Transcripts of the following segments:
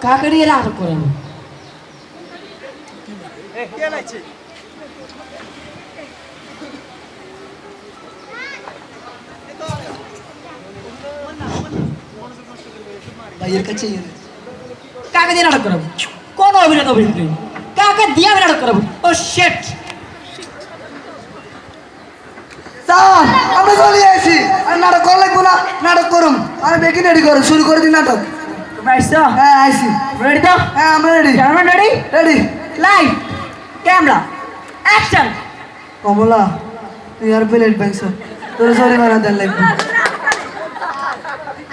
কাকে দিয়ে আটক করাবো? ভাইয়ের কাছে কাকে দিয়ে নাটক করাবো? কোন অভিনেতা অভিনেত্রী? কাকে দিয়ে আমি নাটক করাবো? ও শেট! স্যার আমরা চলে আসি আর নাটক করা লাগবো না, নাটক করুন আমি বেশি রেডি করুন, শুরু করে দিন নাটক। তোমরা আসছো? হ্যাঁ আইসি। রেডি তো? হ্যাঁ আমরা ready. Cameraman ready? Ready. Light, camera, action! Kamala তুই আর প্লেট ব্যাংস তোর সরি মারা দেন লাগবে।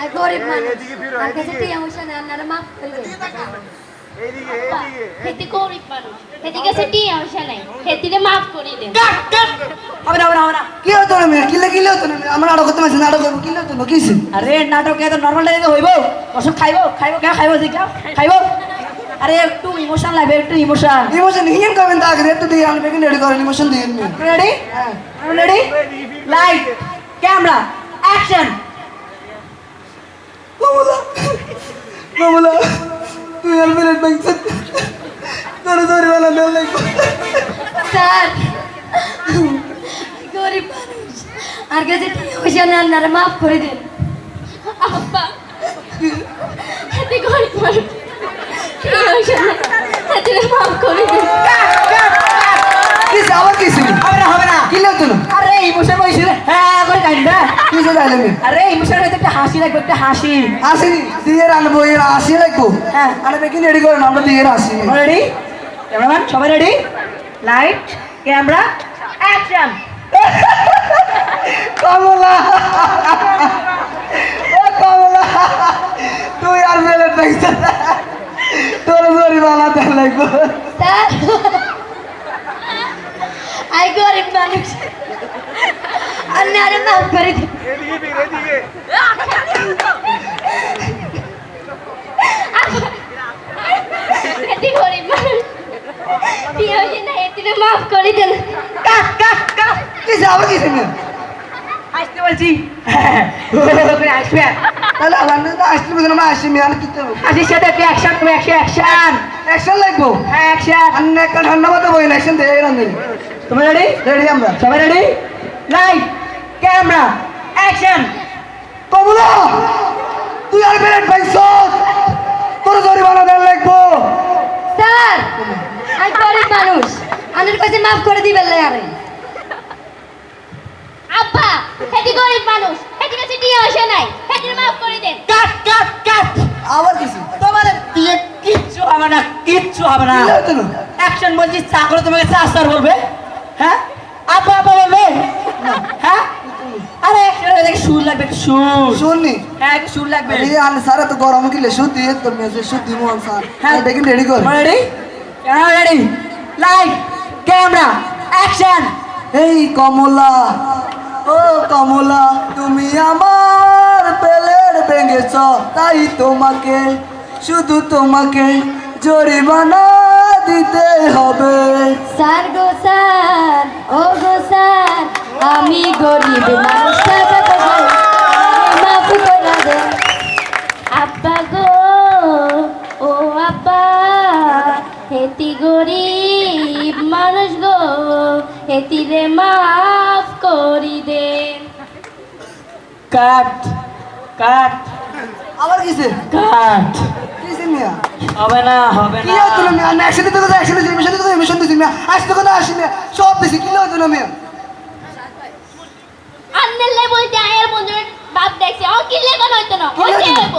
আর গরিব মানুষ আর কাছে টিয়া পয়সা নেই, আপনারা মাফ করে দেন। হেতি গরিব মানুষ, হেতি কাছে টিয়া পয়সা নাই, হেতিরে মাফ করে দেন। কাট কাট! হবে না হবে না হবে না। কি হতো না মেয়ে কিলে হতো না আমরা নাটক করতে পারছি, নাটক করবো কিলে হতো না কিসে? আরে নাটক এত নর্মাল টাইপে হইব? ওসব খাইবো খাইবো কেন খাইবো দেখলাম খাইবো? আরে একটু ইমোশন লাগবে, একটু ইমোশন। ইমোশন হিয়েন করবেন তা আগে একটু দিয়ে আমি বেশি রেডি করেন ইমোশন দিয়ে রেডি? হ্যাঁ ready? Light, camera, action! Kamala Kamala তুই আর প্লেট ব্যাংস তোর সরি মারা দেন লাগবে। স্যার গরিব মানুষ আর কাছে টিয়া পয়সা নেই, আপনারা মাফ করে দেন। আব্বা হেতি গরিব মানুষ, টিয়া পয়সা নাই, হেতিরে মাফ করে দেন। কিসে আবার কিসে? হবে না হবে না। কিলে হতো না আরে ইমোশন হইছে রে। হ্যাঁ করে কাইন্দা। কিসে যাইলে মেয়ে? আরে ইমোশন হইতে একটা হাসি লাগবে, একটা হাসি। আসিনি দিয়ে আনবো এর আসি লাগবো। হ্যাঁ। আরে বেশি রেডি করেন আমরা দিয়ে আসি। রেডি? ক্যামেরাম্যান সবাই ready? Light, camera, action! Kamala ও কমলা তুই আর মেলে দেখছ তোর সরি মারা দেন লাগবে। স্যার আই গরিব মানুষ আপনারা মাফ করে দেন। এটি গরিব মানুষ, টিয়া পয়সা নাই, হেতিরে মাফ করে দেন। কাট কাট কাট! কিসে আবার কিসে মেয়ে? আসতে বলছি। করে আসবে। তাহলে আমার না আসলে বুঝলাম না আসি মেয়ে আর কি করবো? হাসির সাথে একটা অ্যাকশন করবে, অ্যাকশন! অ্যাকশন লাগবো। হ্যাঁ অ্যাকশন! আর একটা ঠান্ডা মাথা বই না অ্যাকশন দিয়ে রান দিন। তোমরা রেডি? রেডি আমরা। সবাই ready? Light, camera, action! Kamala তুই আর প্লেট ব্যাংস তোর সরি মারা দেন লাগবো। স্যার আমি গরিব মানুষ, আমার কাছে মাফ করে দিবেন আরে। আব্বা হেতি গরিব মানুষ, হেতি কাছে টিয়া পয়সা নাই, হেতিরে মাফ করে দেন। কাট কাট কাট! আবার কিসে? তোমার দিয়ে কিচ্ছু হবে না, কিচ্ছু হবে না। কিলে হতো না? অ্যাকশন বলছি, চা করে তোমাকে চা স্যার বলবে? হ্যাঁ আপা আপা বলবে? হ্যাঁ আরে অ্যাকশন দেখে সুর লাগবে, একটু সুর। শুননি হ্যাঁ একটু সুর লাগবে। আরে আন সারা তো গরম কিলে শুদ্ধি তো মেসে শুদ্ধি মোহন স্যার হ্যাঁ। হ্যাঁ দেখেন রেডি কর। Ready? Ready? Light, camera, action! এই কমলা ও কমলা তুমি আমার পেলের ভেঙেছ, তাই তোমাকে শুধু তোমাকে জরিমানা দিতে হবে। স্যার গো স্যার, ও গো স্যার, আমি গরিব মানুষ, টাকা পয়সা নাই, মাফ করে দেন। আব্বা গো ও আব্বা, হেতি গরিব মানুষ গো, হেতিরে মাফ করি দেন। কাট কাট আবার কিসে? কাট! কিসে মিয়া? হবে না হবে কি না। হতো না মিয়া? না একসাথে তো একসাথে এমিশন তো এমিশন দিছি মিয়া, আসতে কথা আসি মিয়া, সব দিছি কি হতো না মিয়া? আন্নাল্লাই বলতে আয়ের বন্ধুর বাপ দেখছে, ও কিলে কোন হইতো না, হইতে হইব।